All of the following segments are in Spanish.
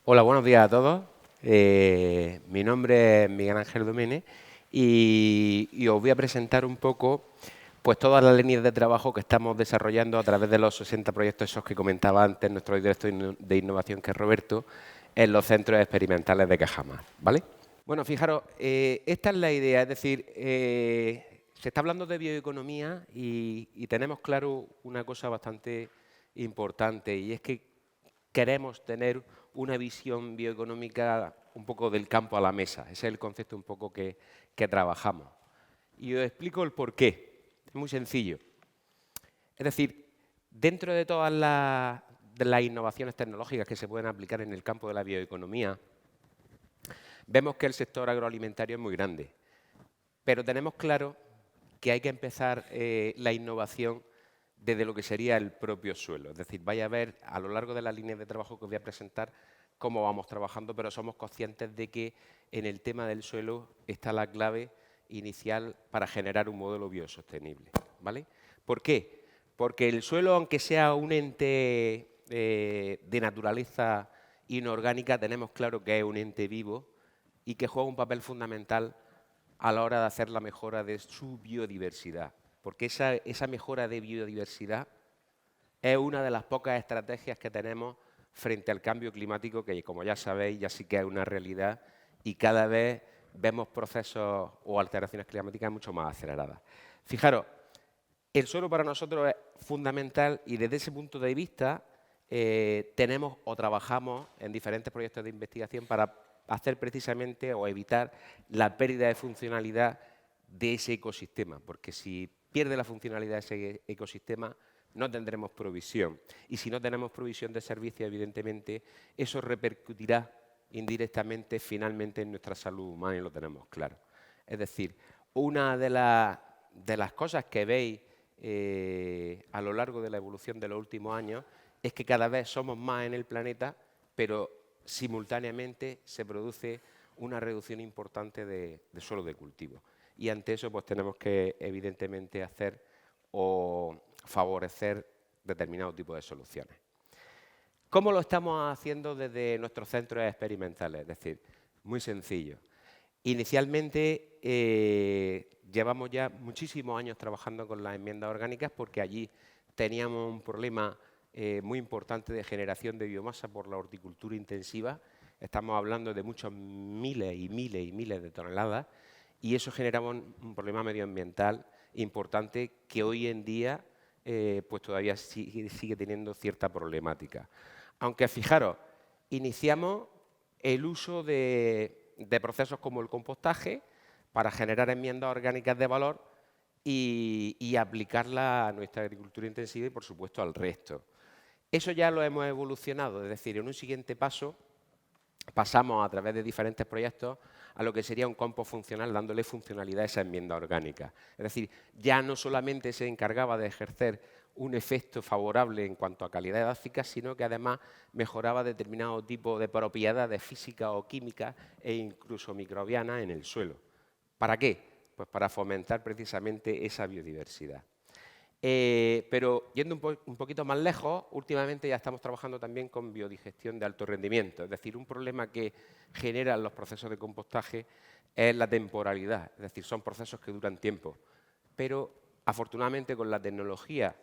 Hola, buenos días a todos. Mi nombre es Miguel Ángel Domene y os voy a presentar un poco pues todas las líneas de trabajo que estamos desarrollando a través de los 60 proyectos esos que comentaba antes nuestro director de innovación, que es Roberto, en los centros experimentales de Cajamar, ¿vale? Bueno, fijaros, esta es la idea, es decir, se está hablando de bioeconomía y tenemos claro una cosa bastante importante, y es que queremos tener una visión bioeconómica un poco del campo a la mesa. Ese es el concepto un poco que trabajamos. Y os explico el porqué. Es muy sencillo. Es decir, dentro de todas las innovaciones tecnológicas que se pueden aplicar en el campo de la bioeconomía, vemos que el sector agroalimentario es muy grande. Pero tenemos claro que hay que empezar la innovación desde lo que sería el propio suelo. Es decir, vaya a ver a lo largo de las líneas de trabajo que os voy a presentar cómo vamos trabajando, pero somos conscientes de que en el tema del suelo está la clave inicial para generar un modelo biosostenible, ¿vale? ¿Por qué? Porque el suelo, aunque sea un ente de naturaleza inorgánica, tenemos claro que es un ente vivo y que juega un papel fundamental a la hora de hacer la mejora de su biodiversidad. Porque esa mejora de biodiversidad es una de las pocas estrategias que tenemos frente al cambio climático, que como ya sabéis, ya sí que es una realidad y cada vez vemos procesos o alteraciones climáticas mucho más aceleradas. Fijaros, el suelo para nosotros es fundamental y desde ese punto de vista tenemos o trabajamos en diferentes proyectos de investigación para hacer precisamente o evitar la pérdida de funcionalidad de ese ecosistema, porque si pierde la funcionalidad de ese ecosistema no tendremos provisión. Y si no tenemos provisión de servicio, evidentemente, eso repercutirá indirectamente, finalmente, en nuestra salud humana y lo tenemos claro. Es decir, una de las cosas que veis a lo largo de la evolución de los últimos años es que cada vez somos más en el planeta, pero simultáneamente se produce una reducción importante de suelo de cultivo. Y ante eso pues tenemos que evidentemente hacer o favorecer determinado tipo de soluciones. ¿Cómo lo estamos haciendo desde nuestros centros experimentales? Es decir, muy sencillo. Inicialmente llevamos ya muchísimos años trabajando con las enmiendas orgánicas porque allí teníamos un problema muy importante de generación de biomasa por la horticultura intensiva. Estamos hablando de muchos miles y miles y miles de toneladas y eso generaba un problema medioambiental importante que hoy en día pues todavía sigue teniendo cierta problemática. Aunque fijaros, iniciamos el uso de procesos como el compostaje para generar enmiendas orgánicas de valor y aplicarla a nuestra agricultura intensiva y, por supuesto, al resto. Eso ya lo hemos evolucionado, es decir, en un siguiente paso pasamos a través de diferentes proyectos a lo que sería un compost funcional, dándole funcionalidad a esa enmienda orgánica. Es decir, ya no solamente se encargaba de ejercer un efecto favorable en cuanto a calidad edáfica, sino que además mejoraba determinado tipo de propiedades físicas o químicas e incluso microbianas en el suelo. ¿Para qué? Pues para fomentar precisamente esa biodiversidad. Pero yendo un poquito más lejos, últimamente ya estamos trabajando también con biodigestión de alto rendimiento. Es decir, un problema que generan los procesos de compostaje es la temporalidad. Es decir, son procesos que duran tiempo. Pero afortunadamente con la tecnología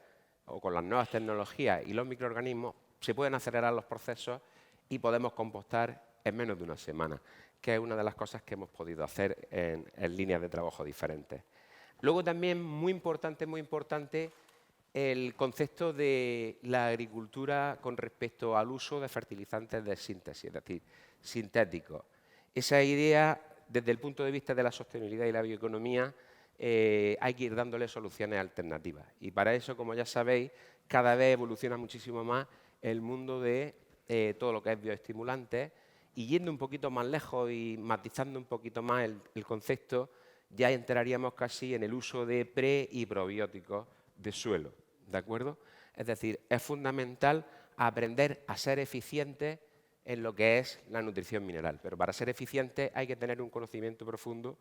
o con las nuevas tecnologías y los microorganismos se pueden acelerar los procesos y podemos compostar en menos de una semana, que es una de las cosas que hemos podido hacer en líneas de trabajo diferentes. Luego también, muy importante, el concepto de la agricultura con respecto al uso de fertilizantes de síntesis, es decir, sintéticos. Esa idea, desde el punto de vista de la sostenibilidad y la bioeconomía, hay que ir dándole soluciones alternativas. Y para eso, como ya sabéis, cada vez evoluciona muchísimo más el mundo de todo lo que es bioestimulantes y yendo un poquito más lejos y matizando un poquito más el concepto, ya entraríamos casi en el uso de pre y probióticos de suelo, ¿de acuerdo? Es decir, es fundamental aprender a ser eficientes en lo que es la nutrición mineral, pero para ser eficientes hay que tener un conocimiento profundo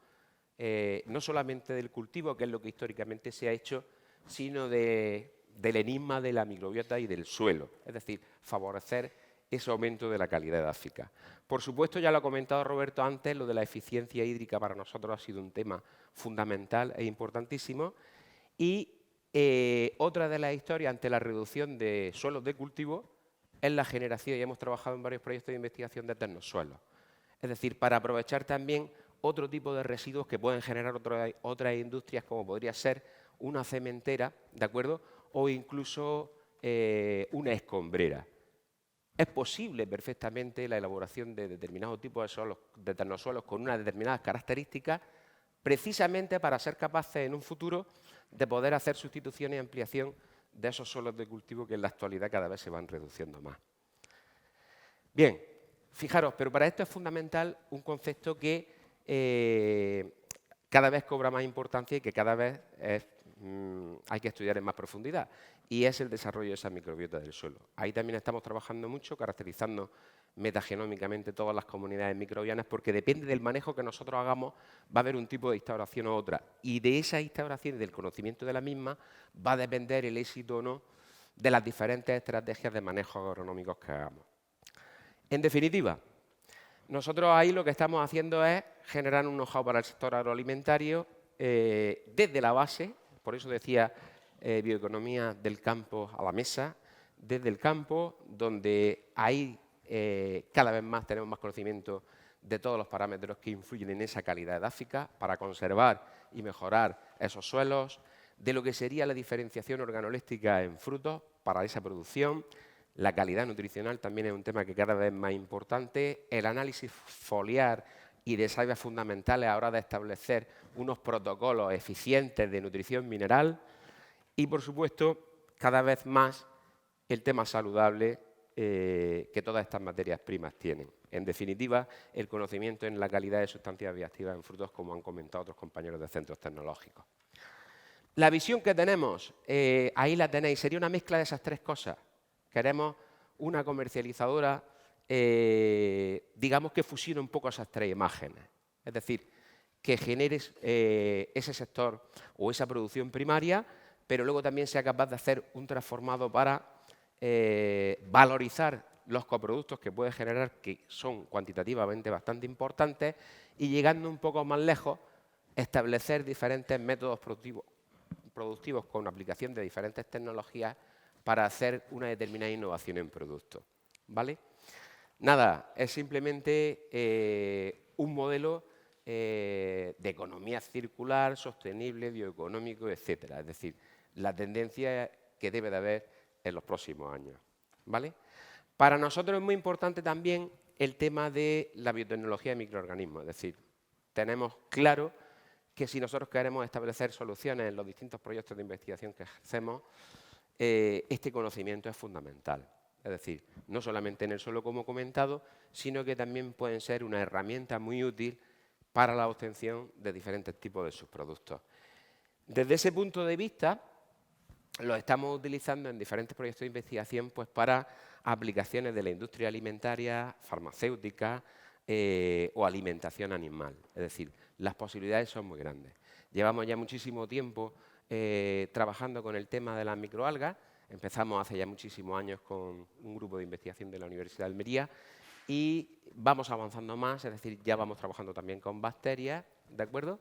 no solamente del cultivo, que es lo que históricamente se ha hecho, sino del enigma de la microbiota y del suelo, es decir, favorecer ese aumento de la calidad edáfica. Por supuesto, ya lo ha comentado Roberto antes, lo de la eficiencia hídrica para nosotros ha sido un tema fundamental e importantísimo. Y otra de las historias ante la reducción de suelos de cultivo es la generación, y hemos trabajado en varios proyectos de investigación de tecnosuelos. Es decir, para aprovechar también otro tipo de residuos que pueden generar otras industrias, como podría ser una cementera, ¿de acuerdo? O incluso una escombrera. Es posible perfectamente la elaboración de determinados tipos de suelos, de ternosuelos con unas determinadas características, precisamente para ser capaces en un futuro de poder hacer sustitución y ampliación de esos suelos de cultivo que en la actualidad cada vez se van reduciendo más. Bien, fijaros, pero para esto es fundamental un concepto que cada vez cobra más importancia y que cada vez hay que estudiar en más profundidad, y es el desarrollo de esa microbiota del suelo. Ahí también estamos trabajando mucho, caracterizando metagenómicamente todas las comunidades microbianas, porque depende del manejo que nosotros hagamos, va a haber un tipo de instauración u otra, y de esa instauración y del conocimiento de la misma va a depender el éxito o no de las diferentes estrategias de manejo agronómicos que hagamos. En definitiva, nosotros ahí lo que estamos haciendo es generar un know-how para el sector agroalimentario desde la base, por eso decía bioeconomía del campo a la mesa, desde el campo, donde ahí cada vez más tenemos más conocimiento de todos los parámetros que influyen en esa calidad edáfica para conservar y mejorar esos suelos, de lo que sería la diferenciación organoléptica en frutos para esa producción. La calidad nutricional también es un tema que cada vez es más importante. El análisis foliar y de sabias fundamentales a la hora de establecer unos protocolos eficientes de nutrición mineral. Y, por supuesto, cada vez más el tema saludable que todas estas materias primas tienen. En definitiva, el conocimiento en la calidad de sustancias bioactivas en frutos, como han comentado otros compañeros de centros tecnológicos. La visión que tenemos, ahí la tenéis, sería una mezcla de esas tres cosas. Queremos una comercializadora, digamos, que fusione un poco esas tres imágenes. Es decir, que genere ese sector o esa producción primaria, pero luego también sea capaz de hacer un transformado para valorizar los coproductos que puede generar, que son cuantitativamente bastante importantes, y llegando un poco más lejos, establecer diferentes métodos productivos con aplicación de diferentes tecnologías para hacer una determinada innovación en productos, ¿vale? Nada, es simplemente un modelo de economía circular, sostenible, bioeconómico, etcétera. Es decir, la tendencia que debe de haber en los próximos años, ¿vale? Para nosotros es muy importante también el tema de la biotecnología de microorganismos. Es decir, tenemos claro que si nosotros queremos establecer soluciones en los distintos proyectos de investigación que hacemos, este conocimiento es fundamental. Es decir, no solamente en el suelo, como he comentado, sino que también pueden ser una herramienta muy útil para la obtención de diferentes tipos de subproductos. Desde ese punto de vista, lo estamos utilizando en diferentes proyectos de investigación, pues, para aplicaciones de la industria alimentaria, farmacéutica o alimentación animal. Es decir, las posibilidades son muy grandes. Llevamos ya muchísimo tiempo trabajando con el tema de las microalgas. Empezamos hace ya muchísimos años con un grupo de investigación de la Universidad de Almería y vamos avanzando más, es decir, ya vamos trabajando también con bacterias, ¿de acuerdo?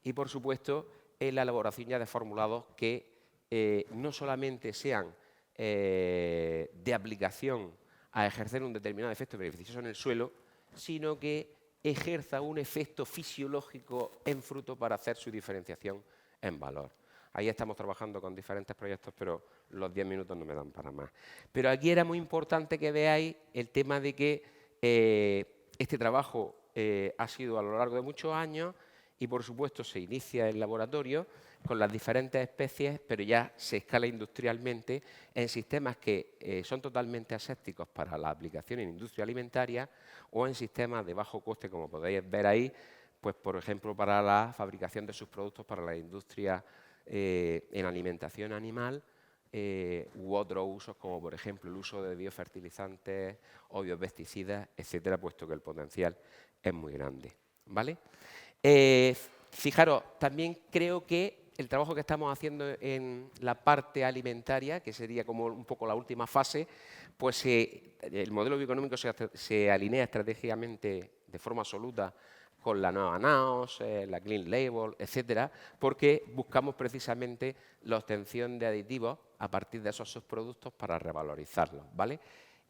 Y, por supuesto, en la elaboración ya de formulados que no solamente sean de aplicación a ejercer un determinado efecto beneficioso en el suelo, sino que ejerza un efecto fisiológico en fruto para hacer su diferenciación en valor. Ahí estamos trabajando con diferentes proyectos, pero los 10 minutos no me dan para más. Pero aquí era muy importante que veáis el tema de que este trabajo ha sido a lo largo de muchos años y, por supuesto, se inicia en laboratorio con las diferentes especies, pero ya se escala industrialmente en sistemas que son totalmente asépticos para la aplicación en industria alimentaria o en sistemas de bajo coste, como podéis ver ahí, pues, por ejemplo, para la fabricación de sus productos para la industria en alimentación animal u otros usos, como por ejemplo el uso de biofertilizantes o biopesticidas, etcétera, puesto que el potencial es muy grande, ¿vale? Fijaros, también creo que el trabajo que estamos haciendo en la parte alimentaria, que sería como un poco la última fase, pues el modelo bioeconómico se alinea estratégicamente de forma absoluta con la nueva NAOS, la Clean Label, etcétera, porque buscamos precisamente la obtención de aditivos a partir de esos subproductos para revalorizarlos, ¿vale?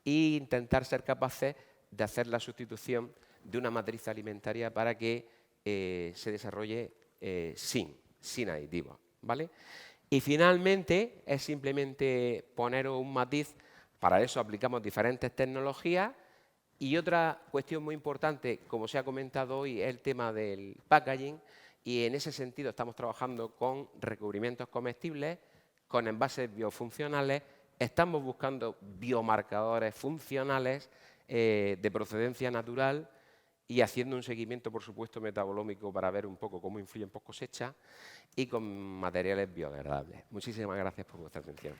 E intentar ser capaces de hacer la sustitución de una matriz alimentaria para que se desarrolle sin aditivos, ¿vale? Y finalmente es simplemente poner un matiz, para eso aplicamos diferentes tecnologías. Y otra cuestión muy importante, como se ha comentado hoy, es el tema del packaging, y en ese sentido estamos trabajando con recubrimientos comestibles, con envases biofuncionales, estamos buscando biomarcadores funcionales de procedencia natural y haciendo un seguimiento, por supuesto, metabolómico para ver un poco cómo influyen post cosecha y con materiales biodegradables. Muchísimas gracias por vuestra atención.